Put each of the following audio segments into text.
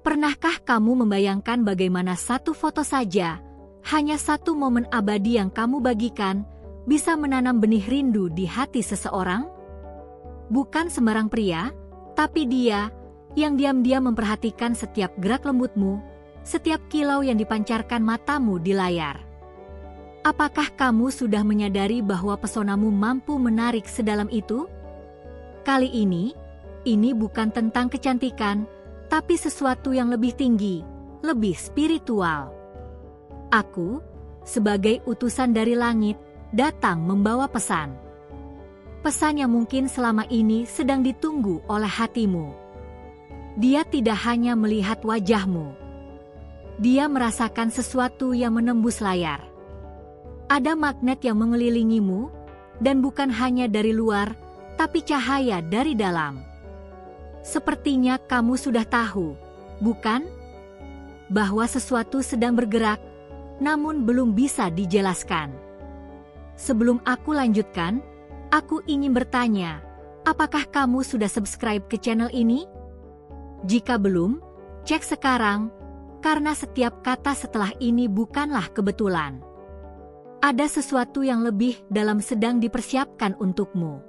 Pernahkah kamu membayangkan bagaimana satu foto saja, hanya satu momen abadi yang kamu bagikan, bisa menanam benih rindu di hati seseorang? Bukan sembarang pria, tapi dia yang diam-diam memperhatikan setiap gerak lembutmu, setiap kilau yang dipancarkan matamu di layar. Apakah kamu sudah menyadari bahwa pesonamu mampu menarik sedalam itu? Kali ini bukan tentang kecantikan, tapi sesuatu yang lebih tinggi, lebih spiritual. Aku, sebagai utusan dari langit, datang membawa pesan. Pesan yang mungkin selama ini sedang ditunggu oleh hatimu. Dia tidak hanya melihat wajahmu. Dia merasakan sesuatu yang menembus layar. Ada magnet yang mengelilingimu, dan bukan hanya dari luar, tapi cahaya dari dalam. Sepertinya kamu sudah tahu, bukan? Bahwa sesuatu sedang bergerak, namun belum bisa dijelaskan. Sebelum aku lanjutkan, aku ingin bertanya, apakah kamu sudah subscribe ke channel ini? Jika belum, cek sekarang, karena setiap kata setelah ini bukanlah kebetulan. Ada sesuatu yang lebih dalam sedang dipersiapkan untukmu.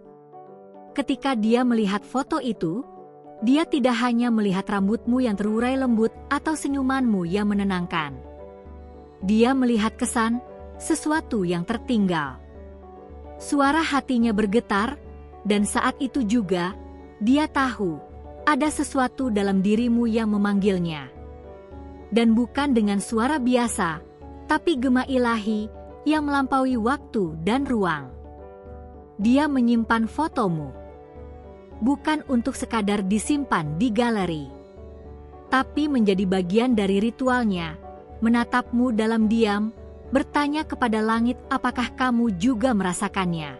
Ketika dia melihat foto itu, dia tidak hanya melihat rambutmu yang terurai lembut atau senyumanmu yang menenangkan. Dia melihat kesan, sesuatu yang tertinggal. Suara hatinya bergetar, dan saat itu juga, dia tahu ada sesuatu dalam dirimu yang memanggilnya. Dan bukan dengan suara biasa, tapi gema ilahi yang melampaui waktu dan ruang. Dia menyimpan fotomu. Bukan untuk sekadar disimpan di galeri, tapi menjadi bagian dari ritualnya, menatapmu dalam diam, bertanya kepada langit apakah kamu juga merasakannya.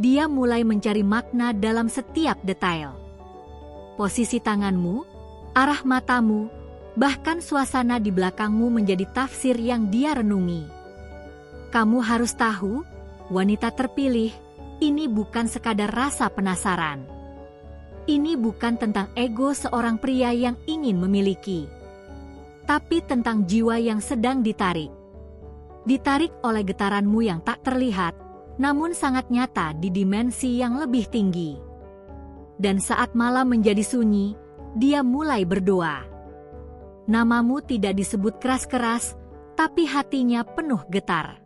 Dia mulai mencari makna dalam setiap detail. Posisi tanganmu, arah matamu, bahkan suasana di belakangmu menjadi tafsir yang dia renungi. Kamu harus tahu, wanita terpilih, ini bukan sekadar rasa penasaran. Ini bukan tentang ego seorang pria yang ingin memiliki, tapi tentang jiwa yang sedang ditarik. Ditarik oleh getaranmu yang tak terlihat, namun sangat nyata di dimensi yang lebih tinggi. Dan saat malam menjadi sunyi, dia mulai berdoa. Namamu tidak disebut keras-keras, tapi hatinya penuh getar.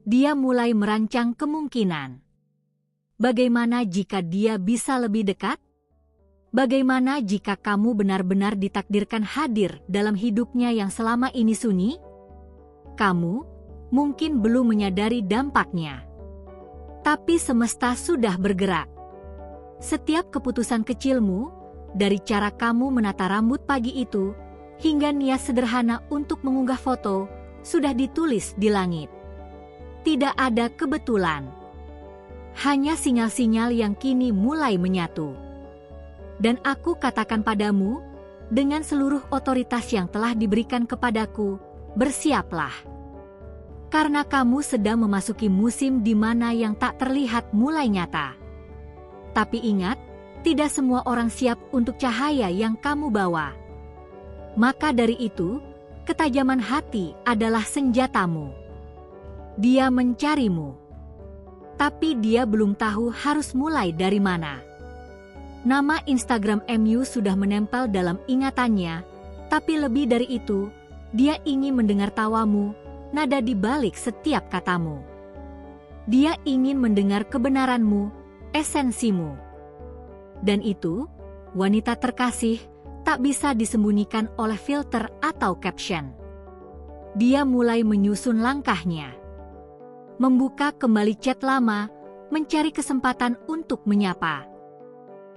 Dia mulai merancang kemungkinan. Bagaimana jika dia bisa lebih dekat? Bagaimana jika kamu benar-benar ditakdirkan hadir dalam hidupnya yang selama ini sunyi? Kamu mungkin belum menyadari dampaknya. Tapi semesta sudah bergerak. Setiap keputusan kecilmu, dari cara kamu menata rambut pagi itu, hingga niat sederhana untuk mengunggah foto, sudah ditulis di langit. Tidak ada kebetulan. Hanya sinyal-sinyal yang kini mulai menyatu. Dan aku katakan padamu, dengan seluruh otoritas yang telah diberikan kepadaku, bersiaplah. Karena kamu sedang memasuki musim di mana yang tak terlihat mulai nyata. Tapi ingat, tidak semua orang siap untuk cahaya yang kamu bawa. Maka dari itu, ketajaman hati adalah senjatamu. Dia mencarimu. Tapi dia belum tahu harus mulai dari mana. Nama Instagram MU sudah menempel dalam ingatannya, tapi lebih dari itu, dia ingin mendengar tawamu, nada di balik setiap katamu. Dia ingin mendengar kebenaranmu, esensimu. Dan itu, wanita terkasih, tak bisa disembunyikan oleh filter atau caption. Dia mulai menyusun langkahnya. Membuka kembali chat lama, mencari kesempatan untuk menyapa.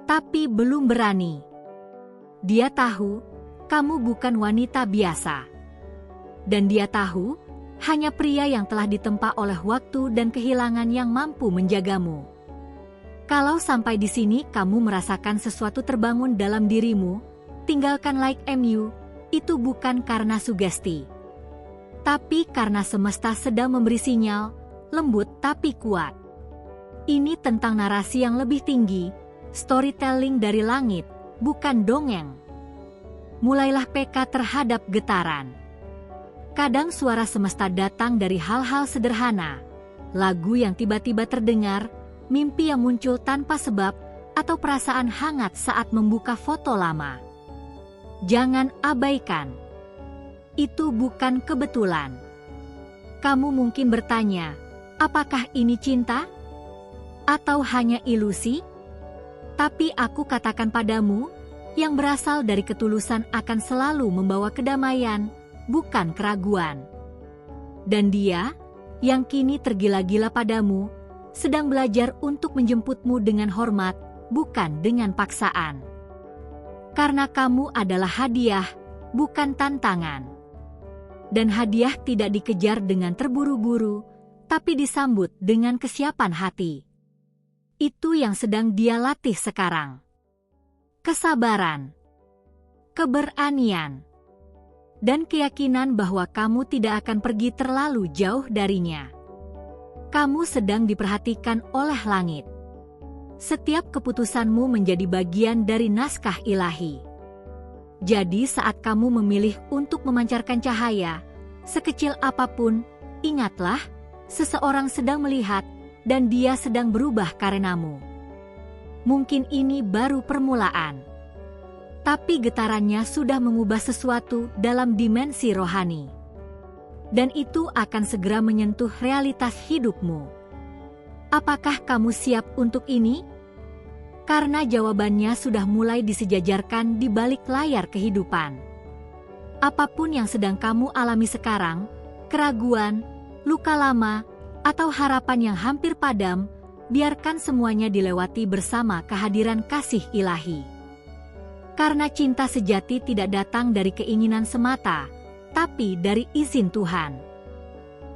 Tapi belum berani. Dia tahu, kamu bukan wanita biasa. Dan dia tahu, hanya pria yang telah ditempa oleh waktu dan kehilangan yang mampu menjagamu. Kalau sampai di sini kamu merasakan sesuatu terbangun dalam dirimu, tinggalkan like MU, itu bukan karena sugesti. Tapi karena semesta sedang memberi sinyal, lembut tapi kuat. Ini tentang narasi yang lebih tinggi, storytelling dari langit, bukan dongeng. mulailah peka terhadap getaran. Kadang suara semesta datang dari hal-hal sederhana, lagu yang tiba-tiba terdengar, mimpi yang muncul tanpa sebab, atau perasaan hangat saat membuka foto lama. Jangan abaikan. Itu bukan kebetulan. Kamu mungkin bertanya, apakah ini cinta? Atau hanya ilusi? Tapi aku katakan padamu, yang berasal dari ketulusan akan selalu membawa kedamaian, bukan keraguan. Dan Dia, yang kini tergila-gila padamu, sedang belajar untuk menjemputmu dengan hormat, bukan dengan paksaan. Karena kamu adalah hadiah, bukan tantangan. Dan hadiah tidak dikejar dengan terburu-buru, tapi disambut dengan kesiapan hati. Itu yang sedang Dia latih sekarang. Kesabaran, keberanian, dan keyakinan bahwa kamu tidak akan pergi terlalu jauh darinya. Kamu sedang diperhatikan oleh langit. Setiap keputusanmu menjadi bagian dari naskah ilahi. Jadi saat kamu memilih untuk memancarkan cahaya, sekecil apapun, ingatlah, seseorang sedang melihat, dan dia sedang berubah karenamu. Mungkin ini baru permulaan, tapi getarannya sudah mengubah sesuatu dalam dimensi rohani. Dan itu akan segera menyentuh realitas hidupmu. Apakah kamu siap untuk ini? Karena jawabannya sudah mulai disejajarkan di balik layar kehidupan. Apapun yang sedang kamu alami sekarang, keraguan, luka lama, atau harapan yang hampir padam, biarkan semuanya dilewati bersama kehadiran kasih ilahi. Karena cinta sejati tidak datang dari keinginan semata, tapi dari izin Tuhan.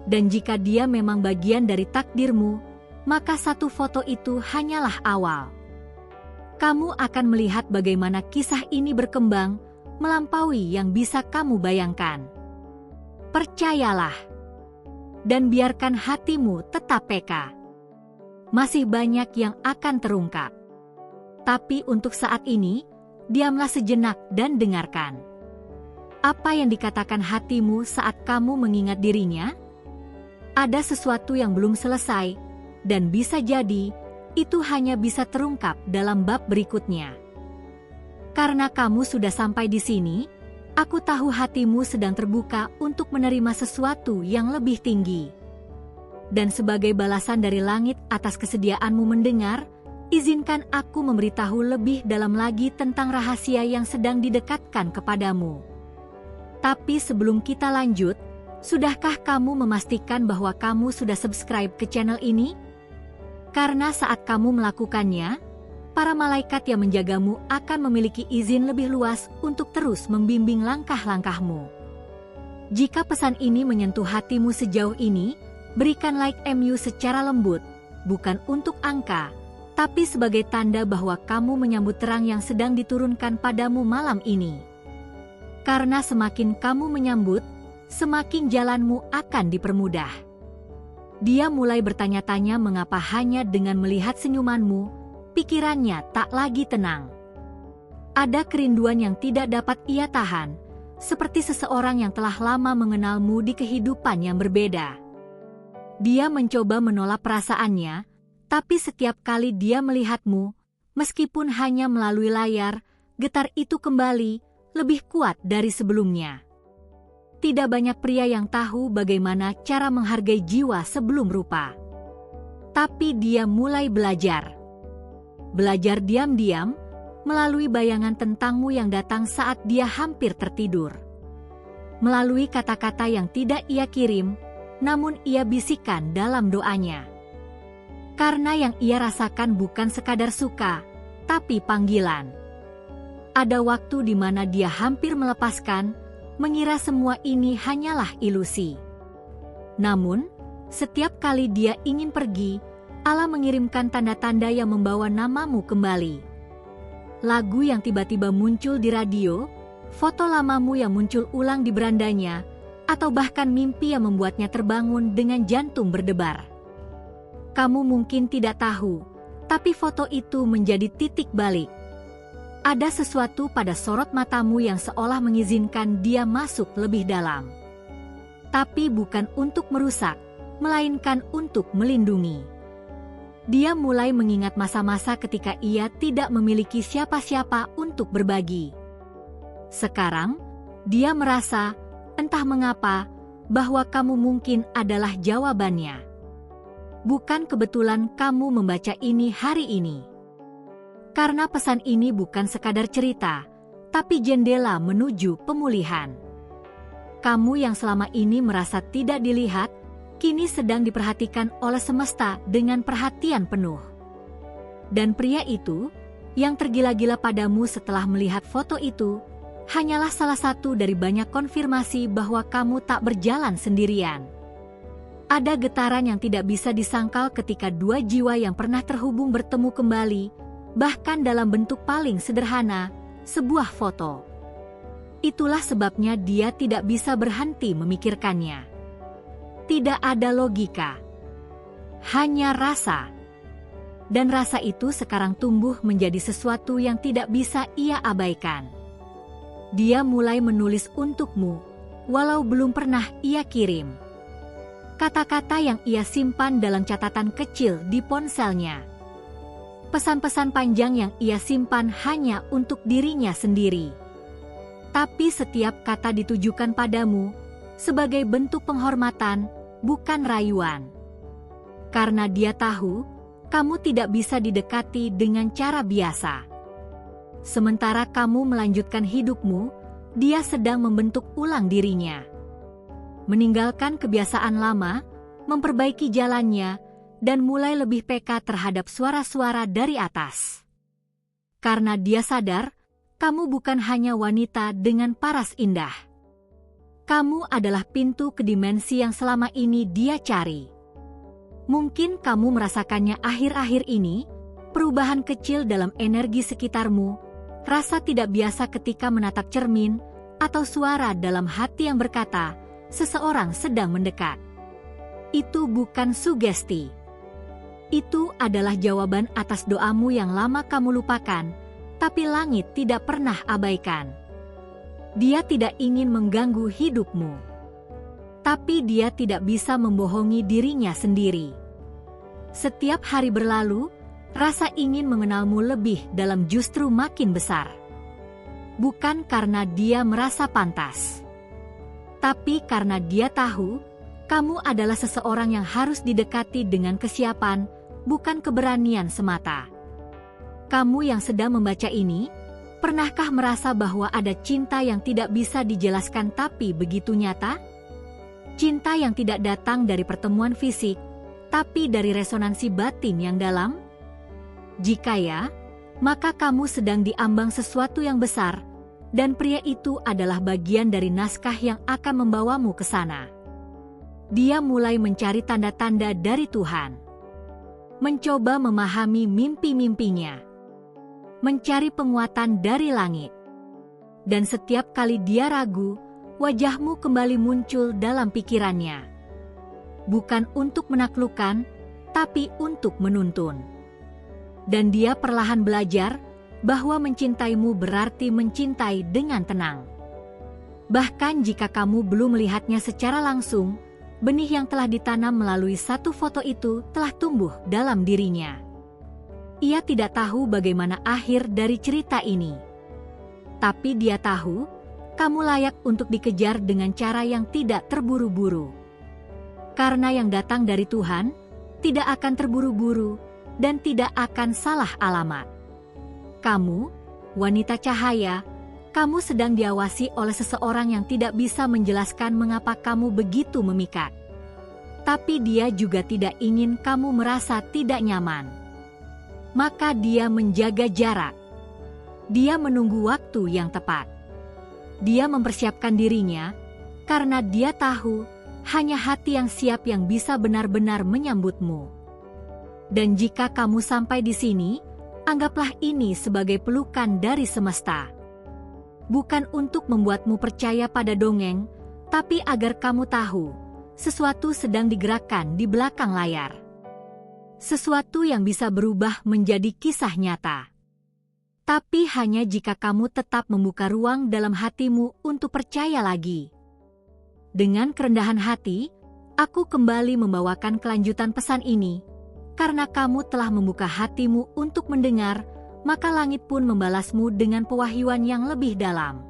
Dan jika Dia memang bagian dari takdirmu, maka satu foto itu hanyalah awal. Kamu akan melihat bagaimana kisah ini berkembang, melampaui yang bisa kamu bayangkan. Percayalah, dan biarkan hatimu tetap peka. Masih banyak yang akan terungkap. Tapi untuk saat ini, diamlah sejenak dan dengarkan. Apa yang dikatakan hatimu saat kamu mengingat dirinya? Ada sesuatu yang belum selesai, dan bisa jadi, itu hanya bisa terungkap dalam bab berikutnya. Karena kamu sudah sampai di sini, aku tahu hatimu sedang terbuka untuk menerima sesuatu yang lebih tinggi. Dan sebagai balasan dari langit atas kesediaanmu mendengar, izinkan aku memberitahu lebih dalam lagi tentang rahasia yang sedang didekatkan kepadamu. Tapi sebelum kita lanjut, sudahkah kamu memastikan bahwa kamu sudah subscribe ke channel ini? Karena saat kamu melakukannya, para malaikat yang menjagamu akan memiliki izin lebih luas untuk terus membimbing langkah-langkahmu. Jika pesan ini menyentuh hatimu sejauh ini, berikan like MU secara lembut, bukan untuk angka, tapi sebagai tanda bahwa kamu menyambut terang yang sedang diturunkan padamu malam ini. Karena semakin kamu menyambut, semakin jalanmu akan dipermudah. Dia mulai bertanya-tanya mengapa hanya dengan melihat senyumanmu, pikirannya tak lagi tenang. Ada kerinduan yang tidak dapat ia tahan, seperti seseorang yang telah lama mengenalmu di kehidupan yang berbeda. Dia mencoba menolak perasaannya, tapi setiap kali dia melihatmu, meskipun hanya melalui layar, getar itu kembali, lebih kuat dari sebelumnya. Tidak banyak pria yang tahu bagaimana cara menghargai jiwa sebelum rupa. Tapi dia mulai belajar. Belajar diam-diam, melalui bayangan tentangmu yang datang saat dia hampir tertidur. Melalui kata-kata yang tidak ia kirim, namun ia bisikan dalam doanya. Karena yang ia rasakan bukan sekadar suka, tapi panggilan. Ada waktu di mana dia hampir melepaskan, mengira semua ini hanyalah ilusi. Namun, setiap kali dia ingin pergi, Allah mengirimkan tanda-tanda yang membawa namamu kembali. Lagu yang tiba-tiba muncul di radio, foto lamamu yang muncul ulang di berandanya, atau bahkan mimpi yang membuatnya terbangun dengan jantung berdebar. Kamu mungkin tidak tahu, tapi foto itu menjadi titik balik. Ada sesuatu pada sorot matamu yang seolah mengizinkan dia masuk lebih dalam. Tapi bukan untuk merusak, melainkan untuk melindungi. Dia mulai mengingat masa-masa ketika ia tidak memiliki siapa-siapa untuk berbagi. Sekarang, dia merasa, entah mengapa, bahwa kamu mungkin adalah jawabannya. Bukan kebetulan kamu membaca ini hari ini. Karena pesan ini bukan sekadar cerita, tapi jendela menuju pemulihan. Kamu yang selama ini merasa tidak dilihat, kini sedang diperhatikan oleh semesta dengan perhatian penuh. Dan pria itu, yang tergila-gila padamu setelah melihat foto itu, hanyalah salah satu dari banyak konfirmasi bahwa kamu tak berjalan sendirian. Ada getaran yang tidak bisa disangkal ketika dua jiwa yang pernah terhubung bertemu kembali, bahkan dalam bentuk paling sederhana, sebuah foto. Itulah sebabnya dia tidak bisa berhenti memikirkannya. Tidak ada logika, hanya rasa. Dan rasa itu sekarang tumbuh menjadi sesuatu yang tidak bisa ia abaikan. Dia mulai menulis untukmu, walau belum pernah ia kirim. Kata-kata yang ia simpan dalam catatan kecil di ponselnya. Pesan-pesan panjang yang ia simpan hanya untuk dirinya sendiri. Tapi setiap kata ditujukan padamu sebagai bentuk penghormatan, bukan rayuan. Karena dia tahu, kamu tidak bisa didekati dengan cara biasa. Sementara kamu melanjutkan hidupmu, dia sedang membentuk ulang dirinya. Meninggalkan kebiasaan lama, memperbaiki jalannya, dan mulai lebih peka terhadap suara-suara dari atas. Karena dia sadar, kamu bukan hanya wanita dengan paras indah. Kamu adalah pintu ke dimensi yang selama ini dia cari. Mungkin kamu merasakannya akhir-akhir ini, perubahan kecil dalam energi sekitarmu, rasa tidak biasa ketika menatap cermin, atau suara dalam hati yang berkata, seseorang sedang mendekat. Itu bukan sugesti. Itu adalah jawaban atas doamu yang lama kamu lupakan, tapi langit tidak pernah abaikan. Dia tidak ingin mengganggu hidupmu. Tapi dia tidak bisa membohongi dirinya sendiri. Setiap hari berlalu, rasa ingin mengenalmu lebih dalam justru makin besar. Bukan karena dia merasa pantas, tapi karena dia tahu, kamu adalah seseorang yang harus didekati dengan kesiapan, bukan keberanian semata. Kamu yang sedang membaca ini, pernahkah merasa bahwa ada cinta yang tidak bisa dijelaskan tapi begitu nyata? Cinta yang tidak datang dari pertemuan fisik, tapi dari resonansi batin yang dalam? Jika ya, maka kamu sedang diambang sesuatu yang besar, dan pria itu adalah bagian dari naskah yang akan membawamu ke sana. Dia mulai mencari tanda-tanda dari Tuhan. Mencoba memahami mimpi-mimpinya. Mencari penguatan dari langit. Dan setiap kali dia ragu, wajahmu kembali muncul dalam pikirannya. Bukan untuk menaklukkan, tapi untuk menuntun. Dan dia perlahan belajar bahwa mencintaimu berarti mencintai dengan tenang. Bahkan jika kamu belum melihatnya secara langsung, benih yang telah ditanam melalui satu foto itu telah tumbuh dalam dirinya. Ia tidak tahu bagaimana akhir dari cerita ini. Tapi dia tahu, kamu layak untuk dikejar dengan cara yang tidak terburu-buru. Karena yang datang dari Tuhan, tidak akan terburu-buru, dan tidak akan salah alamat. Kamu, wanita cahaya, kamu sedang diawasi oleh seseorang yang tidak bisa menjelaskan mengapa kamu begitu memikat. Tapi dia juga tidak ingin kamu merasa tidak nyaman. Maka dia menjaga jarak. Dia menunggu waktu yang tepat. Dia mempersiapkan dirinya, karena dia tahu, hanya hati yang siap yang bisa benar-benar menyambutmu. Dan jika kamu sampai di sini, anggaplah ini sebagai pelukan dari semesta. Bukan untuk membuatmu percaya pada dongeng, tapi agar kamu tahu, sesuatu sedang digerakkan di belakang layar. Sesuatu yang bisa berubah menjadi kisah nyata. Tapi hanya jika kamu tetap membuka ruang dalam hatimu untuk percaya lagi. Dengan kerendahan hati, aku kembali membawakan kelanjutan pesan ini. Karena kamu telah membuka hatimu untuk mendengar, maka langit pun membalasmu dengan pewahyuan yang lebih dalam.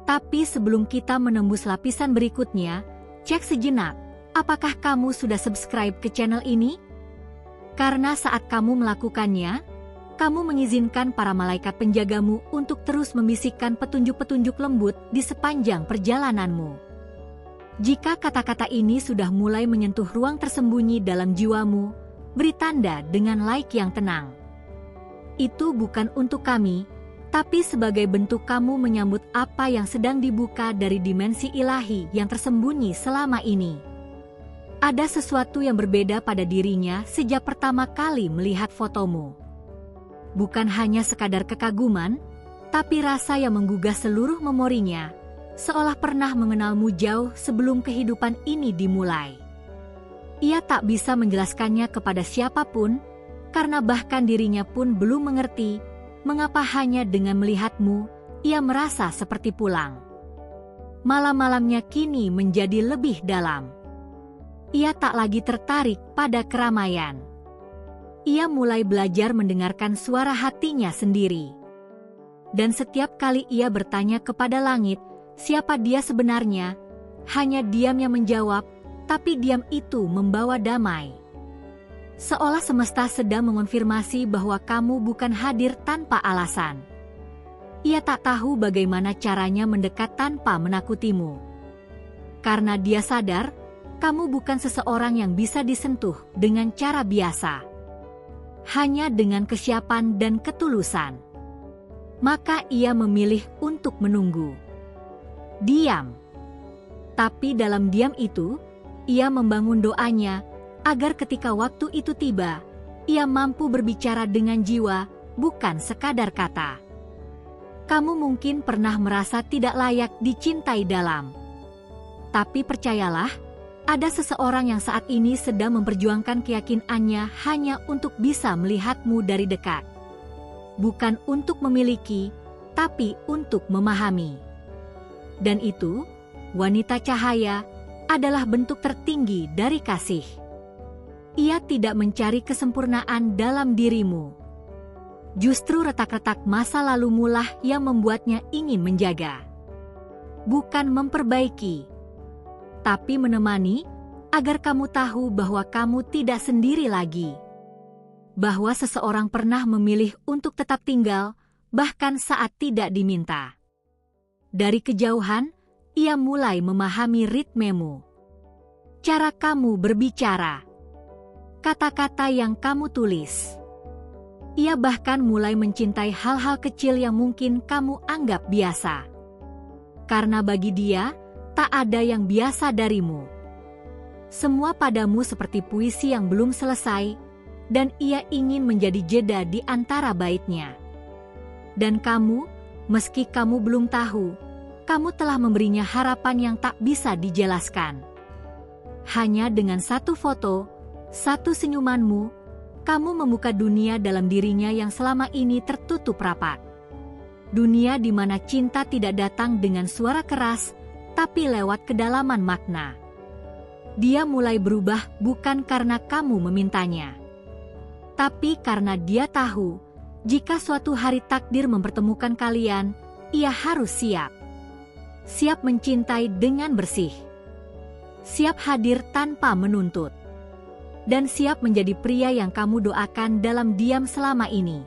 Tapi sebelum kita menembus lapisan berikutnya, cek sejenak, apakah kamu sudah subscribe ke channel ini? Karena saat kamu melakukannya, kamu mengizinkan para malaikat penjagamu untuk terus membisikkan petunjuk-petunjuk lembut di sepanjang perjalananmu. Jika kata-kata ini sudah mulai menyentuh ruang tersembunyi dalam jiwamu, beri tanda dengan like yang tenang. Itu bukan untuk kami, tapi sebagai bentuk kamu menyambut apa yang sedang dibuka dari dimensi ilahi yang tersembunyi selama ini. Ada sesuatu yang berbeda pada dirinya sejak pertama kali melihat fotomu. Bukan hanya sekadar kekaguman, tapi rasa yang menggugah seluruh memorinya, seolah pernah mengenalmu jauh sebelum kehidupan ini dimulai. Ia tak bisa menjelaskannya kepada siapapun, karena bahkan dirinya pun belum mengerti mengapa hanya dengan melihatmu, ia merasa seperti pulang. Malam-malamnya kini menjadi lebih dalam. Ia tak lagi tertarik pada keramaian. Ia mulai belajar mendengarkan suara hatinya sendiri. Dan setiap kali ia bertanya kepada langit, siapa dia sebenarnya, hanya diam yang menjawab, tapi diam itu membawa damai. Seolah semesta sedang mengonfirmasi bahwa kamu bukan hadir tanpa alasan. Ia tak tahu bagaimana caranya mendekat tanpa menakutimu. Karena dia sadar, kamu bukan seseorang yang bisa disentuh dengan cara biasa. Hanya dengan kesiapan dan ketulusan. Maka ia memilih untuk menunggu. Diam. Tapi dalam diam itu, ia membangun doanya, agar ketika waktu itu tiba, ia mampu berbicara dengan jiwa, bukan sekadar kata. Kamu mungkin pernah merasa tidak layak dicintai dalam. Tapi percayalah, ada seseorang yang saat ini sedang memperjuangkan keyakinannya hanya untuk bisa melihatmu dari dekat. Bukan untuk memiliki, tapi untuk memahami. Dan itu, wanita cahaya, adalah bentuk tertinggi dari kasih. Ia tidak mencari kesempurnaan dalam dirimu. Justru retak-retak masa lalumu lah yang membuatnya ingin menjaga. Bukan memperbaiki, tapi menemani, agar kamu tahu bahwa kamu tidak sendiri lagi. Bahwa seseorang pernah memilih untuk tetap tinggal, bahkan saat tidak diminta. Dari kejauhan, ia mulai memahami ritmemu. Cara kamu berbicara. Kata-kata yang kamu tulis. Ia bahkan mulai mencintai hal-hal kecil yang mungkin kamu anggap biasa. Karena bagi dia, tak ada yang biasa darimu. Semua padamu seperti puisi yang belum selesai, dan ia ingin menjadi jeda di antara baitnya. Dan kamu, meski kamu belum tahu, kamu telah memberinya harapan yang tak bisa dijelaskan. Hanya dengan satu foto, satu senyumanmu, kamu membuka dunia dalam dirinya yang selama ini tertutup rapat. Dunia di mana cinta tidak datang dengan suara keras, tapi lewat kedalaman makna. Dia mulai berubah bukan karena kamu memintanya, tapi karena dia tahu, jika suatu hari takdir mempertemukan kalian, ia harus siap. Siap mencintai dengan bersih. Siap hadir tanpa menuntut. Dan siap menjadi pria yang kamu doakan dalam diam selama ini.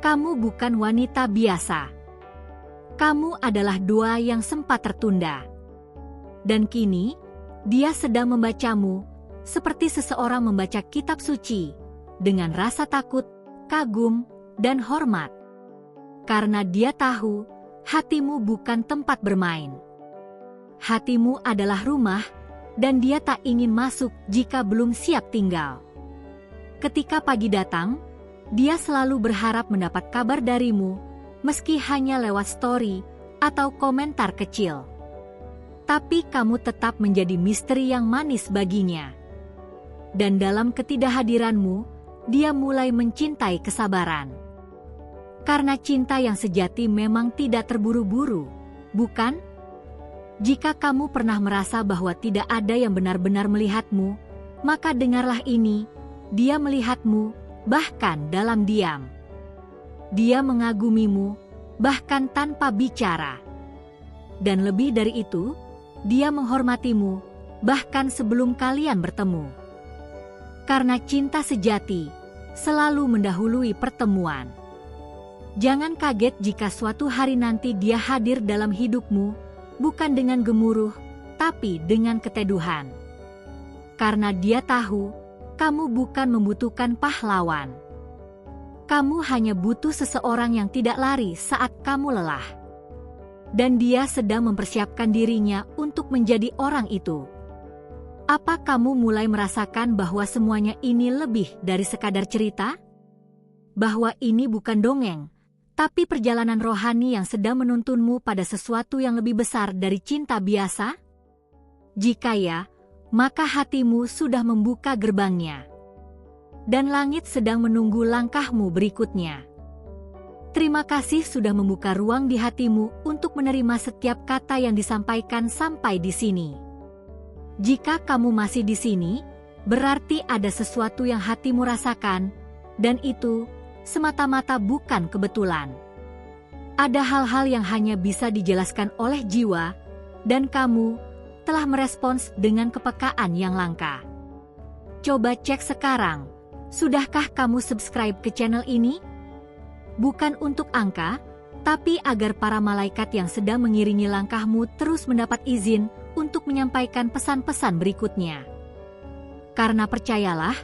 Kamu bukan wanita biasa. Kamu adalah doa yang sempat tertunda. Dan kini, dia sedang membacamu, seperti seseorang membaca kitab suci, dengan rasa takut, kagum, dan hormat. Karena dia tahu, hatimu bukan tempat bermain. Hatimu adalah rumah, dan dia tak ingin masuk jika belum siap tinggal. Ketika pagi datang, dia selalu berharap mendapat kabar darimu, meski hanya lewat story atau komentar kecil. Tapi kamu tetap menjadi misteri yang manis baginya. Dan dalam ketidakhadiranmu, dia mulai mencintai kesabaran. Karena cinta yang sejati memang tidak terburu-buru, bukan? Jika kamu pernah merasa bahwa tidak ada yang benar-benar melihatmu, maka dengarlah ini, dia melihatmu, bahkan dalam diam. Dia mengagumimu, bahkan tanpa bicara. Dan lebih dari itu, dia menghormatimu, bahkan sebelum kalian bertemu. Karena cinta sejati selalu mendahului pertemuan. Jangan kaget jika suatu hari nanti dia hadir dalam hidupmu, bukan dengan gemuruh, tapi dengan keteduhan. Karena dia tahu, kamu bukan membutuhkan pahlawan. Kamu hanya butuh seseorang yang tidak lari saat kamu lelah. Dan dia sedang mempersiapkan dirinya untuk menjadi orang itu. Apa kamu mulai merasakan bahwa semuanya ini lebih dari sekadar cerita? Bahwa ini bukan dongeng, tapi perjalanan rohani yang sedang menuntunmu pada sesuatu yang lebih besar dari cinta biasa? Jika ya, maka hatimu sudah membuka gerbangnya. Dan langit sedang menunggu langkahmu berikutnya. Terima kasih sudah membuka ruang di hatimu untuk menerima setiap kata yang disampaikan sampai di sini. Jika kamu masih di sini, berarti ada sesuatu yang hatimu rasakan, dan itu semata-mata bukan kebetulan. Ada hal-hal yang hanya bisa dijelaskan oleh jiwa, dan kamu telah merespons dengan kepekaan yang langka. Coba cek sekarang, sudahkah kamu subscribe ke channel ini? Bukan untuk angka, tapi agar para malaikat yang sedang mengiringi langkahmu terus mendapat izin untuk menyampaikan pesan-pesan berikutnya. Karena percayalah,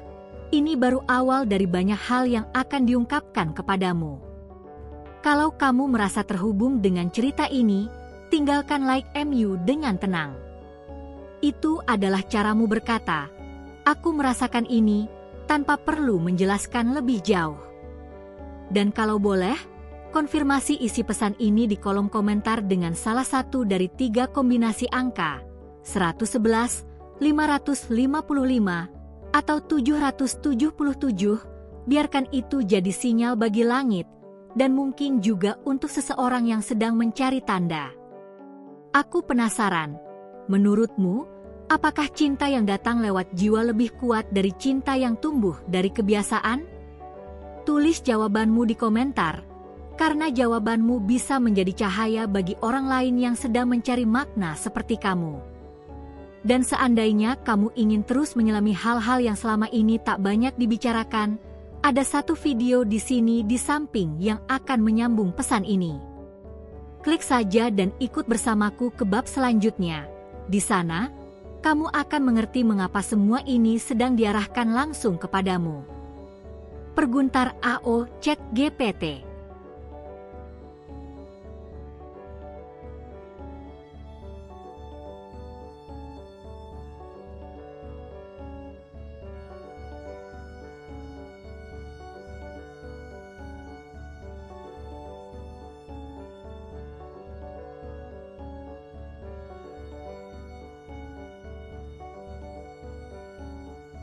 ini baru awal dari banyak hal yang akan diungkapkan kepadamu. Kalau kamu merasa terhubung dengan cerita ini, tinggalkan like MU dengan tenang. Itu adalah caramu berkata, "Aku merasakan ini," tanpa perlu menjelaskan lebih jauh. Dan kalau boleh, konfirmasi isi pesan ini di kolom komentar dengan salah satu dari 3 kombinasi angka, 111, 555, atau 777, biarkan itu jadi sinyal bagi langit, dan mungkin juga untuk seseorang yang sedang mencari tanda. Aku penasaran, menurutmu, apakah cinta yang datang lewat jiwa lebih kuat dari cinta yang tumbuh dari kebiasaan? Tulis jawabanmu di komentar, karena jawabanmu bisa menjadi cahaya bagi orang lain yang sedang mencari makna seperti kamu. Dan seandainya kamu ingin terus menyelami hal-hal yang selama ini tak banyak dibicarakan, ada satu video di sini di samping yang akan menyambung pesan ini. Klik saja dan ikut bersamaku ke bab selanjutnya. Di sana, kamu akan mengerti mengapa semua ini sedang diarahkan langsung kepadamu. Perguntar AO Chat GPT.